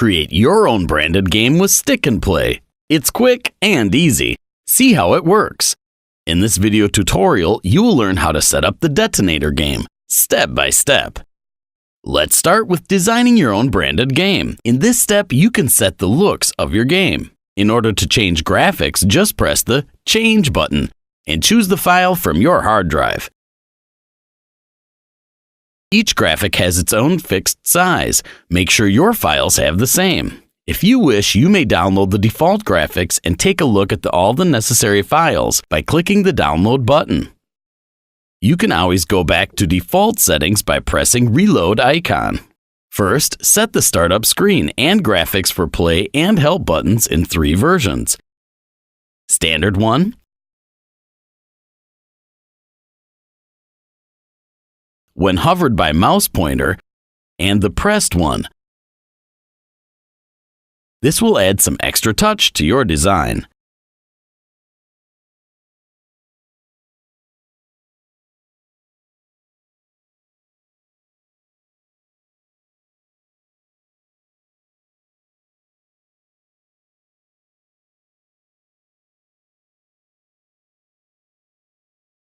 Create your own branded game with Stick and Play. It's quick and easy. See how it works. In this video tutorial, you will learn how to set up the Detonator game, step by step. Let's start with designing your own branded game. In this step, you can set the looks of your game. In order to change graphics, just press the Change button and choose the file from your hard drive. Each graphic has its own fixed size. Make sure your files have the same. If you wish, you may download the default graphics and take a look at all the necessary files by clicking the Download button. You can always go back to default settings by pressing Reload icon. First, set the startup screen and graphics for play and help buttons in 3 versions. Standard 1, when hovered by mouse pointer, and the pressed one. This will add some extra touch to your design.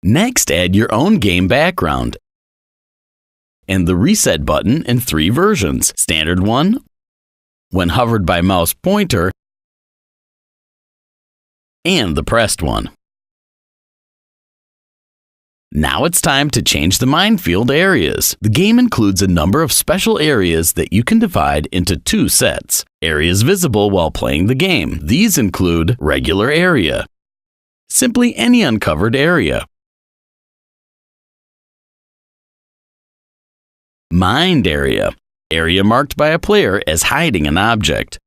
Next, add your own game background and the Reset button in 3 versions. Standard 1, when hovered by mouse pointer, and the pressed one. Now it's time to change the minefield areas. The game includes a number of special areas that you can divide into 2 sets. Areas visible while playing the game. These include regular area, simply any uncovered area, mined area, area marked by a player as hiding an object,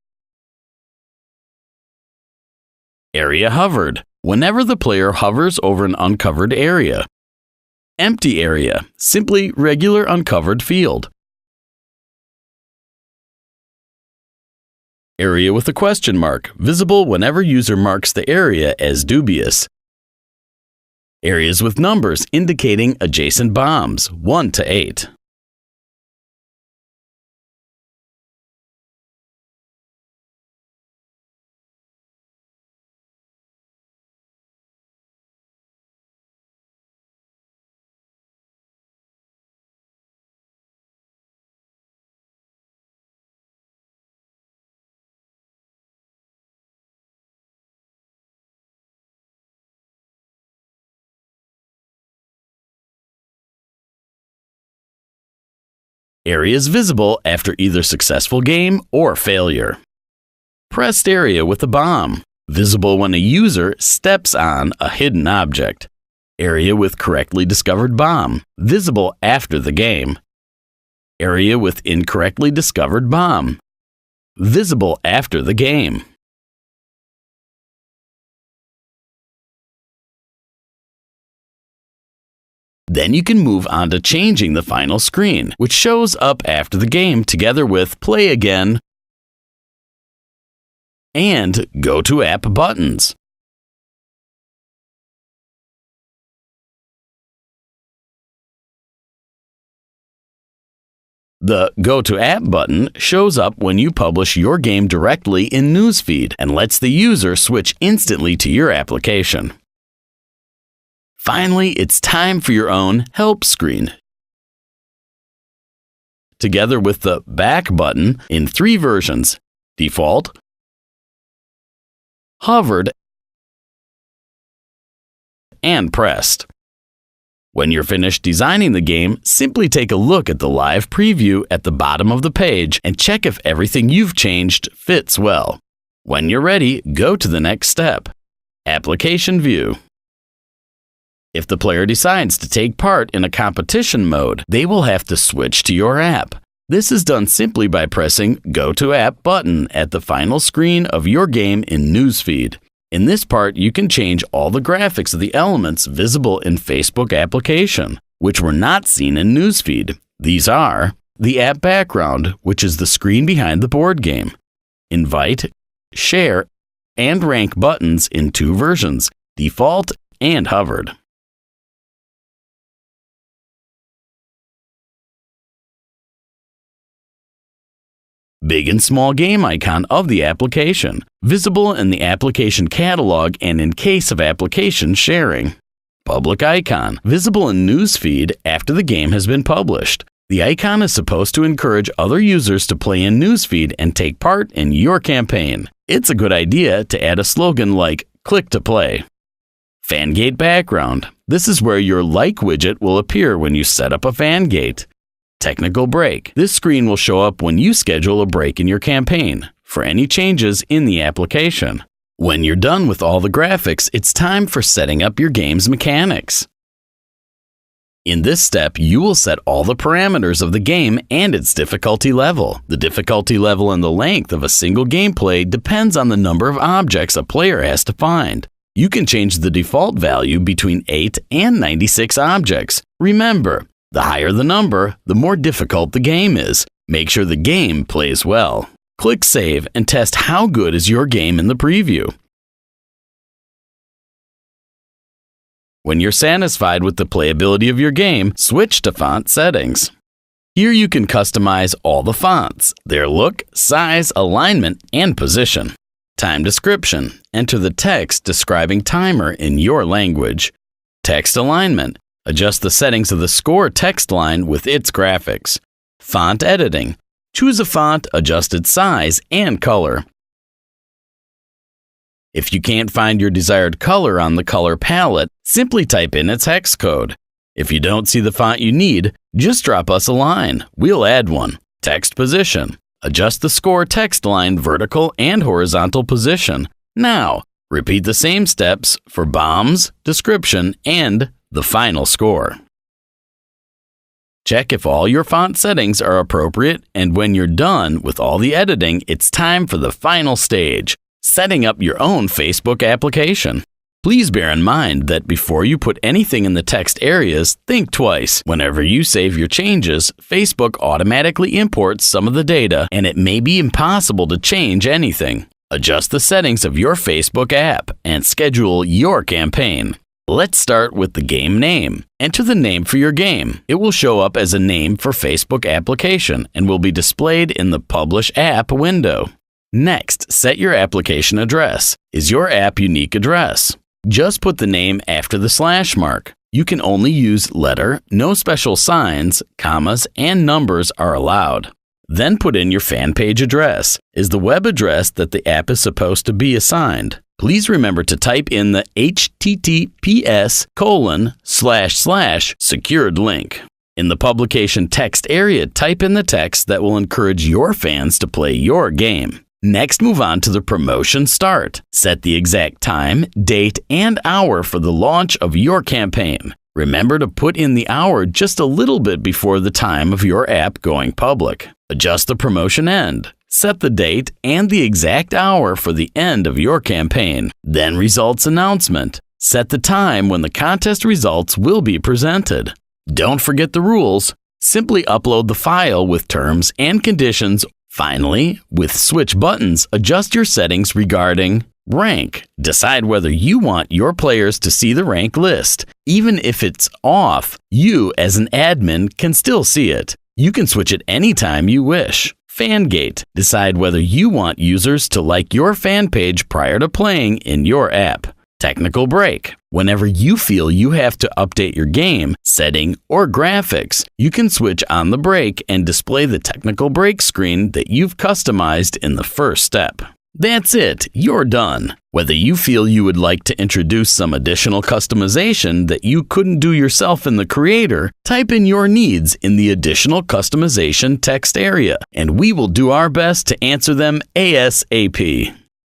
area hovered, whenever the player hovers over an uncovered area, empty area, simply regular uncovered field, area with a question mark, visible whenever user marks the area as dubious, areas with numbers indicating adjacent bombs 1 to 8. Areas visible after either successful game or failure. Pressed area with a bomb, visible when a user steps on a hidden object. Area with correctly discovered bomb, visible after the game. Area with incorrectly discovered bomb, visible after the game. Then you can move on to changing the final screen, which shows up after the game together with Play Again and Go to App buttons. The Go to App button shows up when you publish your game directly in Newsfeed and lets the user switch instantly to your application. Finally, it's time for your own help screen. Together with the back button in 3 versions: default, hovered, and pressed. When you're finished designing the game, simply take a look at the live preview at the bottom of the page and check if everything you've changed fits well. When you're ready, go to the next step: Application View. If the player decides to take part in a competition mode, they will have to switch to your app. This is done simply by pressing Go to App button at the final screen of your game in Newsfeed. In this part, you can change all the graphics of the elements visible in Facebook application, which were not seen in Newsfeed. These are the app background, which is the screen behind the board game, invite, share, and rank buttons in 2 versions, default and hovered. big and small game icon of the application, visible in the application catalog and in case of application sharing. Public icon, visible in newsfeed after the game has been published. The icon is supposed to encourage other users to play in newsfeed and take part in your campaign. It's a good idea to add a slogan like "Click to play." Fangate background. This is where your like widget will appear when you set up a fangate. Technical break. This screen will show up when you schedule a break in your campaign for any changes in the application. When you're done with all the graphics, it's time for setting up your game's mechanics. In this step, you will set all the parameters of the game and its difficulty level. The difficulty level and the length of a single gameplay depends on the number of objects a player has to find. You can change the default value between 8 and 96 objects. Remember, the higher the number, the more difficult the game is. Make sure the game plays well. Click Save and test how good is your game in the preview. When you're satisfied with the playability of your game, switch to Font Settings. Here you can customize all the fonts, their look, size, alignment, and position. Time description. Enter the text describing timer in your language. Text alignment. Adjust the settings of the score text line with its graphics. Font editing. Choose a font, adjust its size and color. If you can't find your desired color on the color palette, simply type in its hex code. If you don't see the font you need, just drop us a line. We'll add one. Text position. Adjust the score text line vertical and horizontal position. Now, repeat the same steps for bombs, description, and the final score. Check if all your font settings are appropriate, and when you're done with all the editing, it's time for the final stage, setting up your own Facebook application. Please bear in mind that before you put anything in the text areas, think twice. Whenever you save your changes, Facebook automatically imports some of the data, and it may be impossible to change anything. Adjust the settings of your Facebook app and schedule your campaign. Let's start with the game name. Enter the name for your game. It will show up as a name for Facebook application and will be displayed in the Publish App window. Next, set your application address. Is your app unique address? Just put the name after the slash mark. You can only use letter, no special signs, commas, and numbers are allowed. Then put in your fan page address. Is the web address that the app is supposed to be assigned? Please remember to type in the https://secured link. In the publication text area, type in the text that will encourage your fans to play your game. Next, move on to the promotion start. Set the exact time, date, and hour for the launch of your campaign. Remember to put in the hour just a little bit before the time of your app going public. Adjust the promotion end. Set the date and the exact hour for the end of your campaign. Then results announcement. Set the time when the contest results will be presented. Don't forget the rules. Simply upload the file with terms and conditions. Finally, with switch buttons, adjust your settings regarding rank. Decide whether you want your players to see the rank list. Even if it's off, you as an admin can still see it. You can switch it anytime you wish. Fangate. Decide whether you want users to like your fan page prior to playing in your app. Technical break. Whenever you feel you have to update your game, setting, or graphics, you can switch on the break and display the technical break screen that you've customized in the first step. That's it, you're done. Whether you feel you would like to introduce some additional customization that you couldn't do yourself in the creator, type in your needs in the additional customization text area, and we will do our best to answer them ASAP.